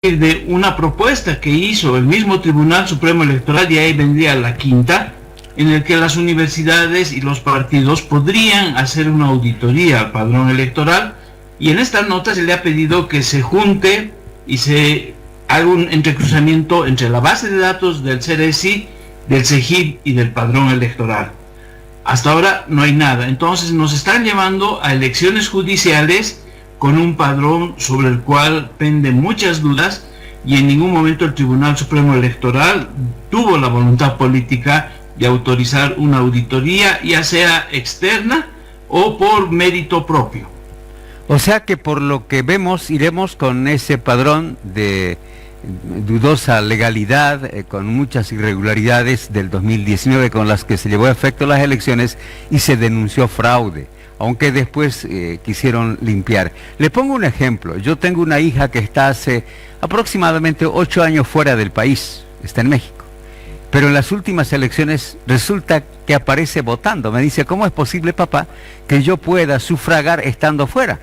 de una propuesta que hizo el mismo Tribunal Supremo Electoral, y ahí vendría la quinta, en el que las universidades y los partidos podrían hacer una auditoría al padrón electoral, y en esta nota se le ha pedido que se junte y se haga un entrecruzamiento entre la base de datos del CERESI, del CEGIP y del padrón electoral. Hasta ahora no hay nada, entonces nos están llevando a elecciones judiciales con un padrón sobre el cual penden muchas dudas, y en ningún momento el Tribunal Supremo Electoral tuvo la voluntad política de autorizar una auditoría, ya sea externa o por mérito propio. O sea que por lo que vemos, iremos con ese padrón de dudosa legalidad, con muchas irregularidades del 2019 con las que se llevó a efecto las elecciones y se denunció fraude, aunque después quisieron limpiar. Le pongo un ejemplo. Yo tengo una hija que está hace aproximadamente 8 años fuera del país, está en México, pero en las últimas elecciones resulta que aparece votando. Me dice, ¿cómo es posible, papá, que yo pueda sufragar estando fuera?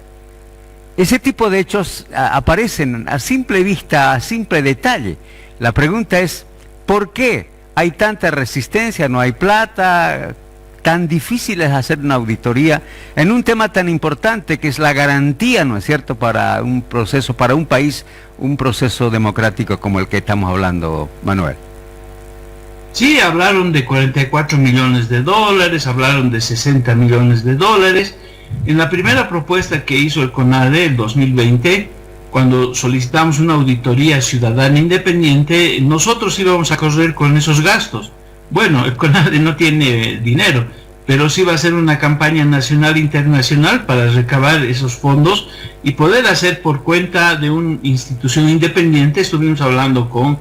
Ese tipo de hechos aparecen a simple vista, a simple detalle. La pregunta es, ¿por qué hay tanta resistencia? ¿No hay plata? Tan difícil es hacer una auditoría en un tema tan importante que es la garantía, ¿no es cierto?, para un proceso, para un país, un proceso democrático como el que estamos hablando, Manuel. Sí, hablaron de 44 millones de dólares, hablaron de 60 millones de dólares. En la primera propuesta que hizo el CONADE el 2020, cuando solicitamos una auditoría ciudadana independiente, nosotros íbamos a correr con esos gastos. Bueno, el CONADE no tiene dinero, pero sí va a hacer una campaña nacional e internacional para recabar esos fondos y poder hacer por cuenta de una institución independiente. Estuvimos hablando con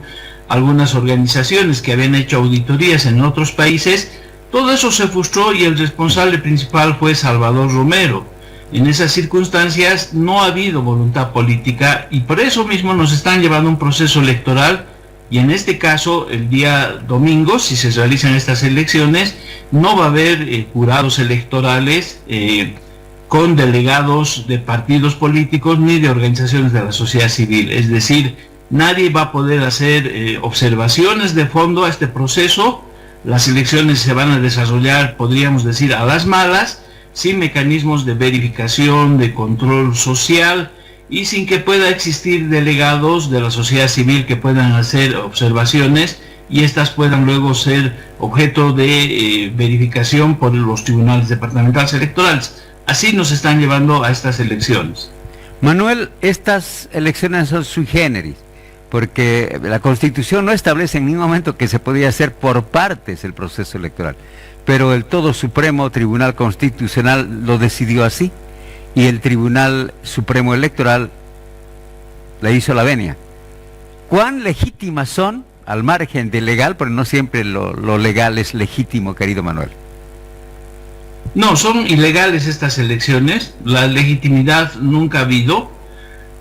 algunas organizaciones que habían hecho auditorías en otros países. Todo eso se frustró y el responsable principal fue Salvador Romero. En esas circunstancias no ha habido voluntad política y por eso mismo nos están llevando a un proceso electoral, y en este caso el día domingo, si se realizan estas elecciones, no va a haber jurados electorales con delegados de partidos políticos ni de organizaciones de la sociedad civil. Es decir, nadie va a poder hacer observaciones de fondo a este proceso. Las elecciones se van a desarrollar, podríamos decir, a las malas, sin mecanismos de verificación, de control social, y sin que pueda existir delegados de la sociedad civil que puedan hacer observaciones y estas puedan luego ser objeto de verificación por los tribunales departamentales electorales. Así nos están llevando a estas elecciones. Manuel, estas elecciones son sui generis, porque la Constitución no establece en ningún momento que se podía hacer por partes el proceso electoral, pero el todo Supremo Tribunal Constitucional lo decidió así, y el Tribunal Supremo Electoral le hizo la venia. ¿Cuán legítimas son, al margen de legal, porque no siempre lo legal es legítimo, querido Manuel? No, son ilegales estas elecciones, la legitimidad nunca ha habido,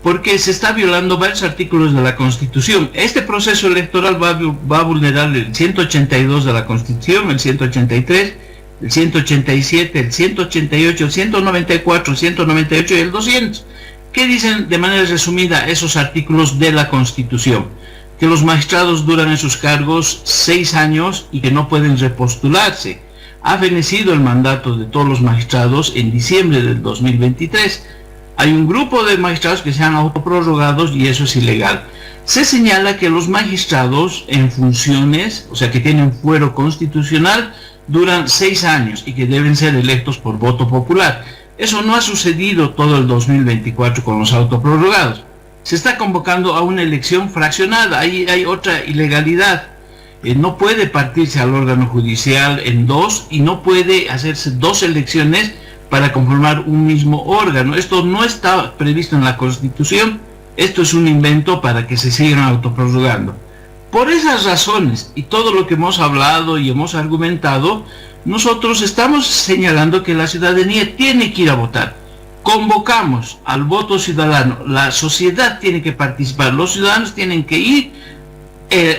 porque se está violando varios artículos de la Constitución. Este proceso electoral va a vulnerar el 182 de la Constitución, el 183, el 187, el 188, el 194, el 198 y el 200. ¿Qué dicen de manera resumida esos artículos de la Constitución? Que los magistrados duran en sus cargos 6 años y que no pueden repostularse. Ha fenecido el mandato de todos los magistrados en diciembre del 2023. Hay un grupo de magistrados que se han autoprorrogados y eso es ilegal. Se señala que los magistrados en funciones, o sea que tienen fuero constitucional, duran 6 años y que deben ser electos por voto popular. Eso no ha sucedido todo el 2024 con los autoprorrogados. Se está convocando a una elección fraccionada. Ahí hay otra ilegalidad. No puede partirse al órgano judicial en dos y no puede hacerse 2 elecciones para conformar un mismo órgano. Esto no está previsto en la Constitución. Esto es un invento para que se sigan autoprorrogando. Por esas razones y todo lo que hemos hablado y hemos argumentado, nosotros estamos señalando que la ciudadanía tiene que ir a votar. Convocamos al voto ciudadano, la sociedad tiene que participar, los ciudadanos tienen que ir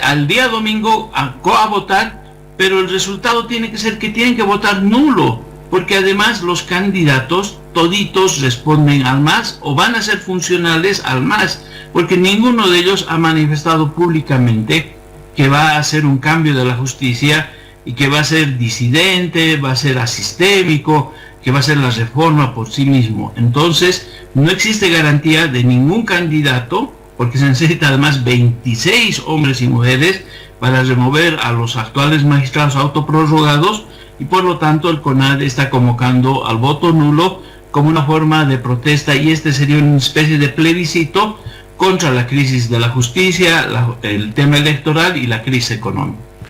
al día domingo a votar, pero el resultado tiene que ser que tienen que votar nulo, porque además los candidatos toditos responden al MAS o van a ser funcionales al MAS, porque ninguno de ellos ha manifestado públicamente que va a hacer un cambio de la justicia y que va a ser disidente, va a ser asistémico, que va a ser la reforma por sí mismo. Entonces, no existe garantía de ningún candidato, porque se necesita además 26 hombres y mujeres para remover a los actuales magistrados autoprorrogados, y por lo tanto el CONAD está convocando al voto nulo como una forma de protesta, y este sería una especie de plebiscito contra la crisis de la justicia, el tema electoral y la crisis económica.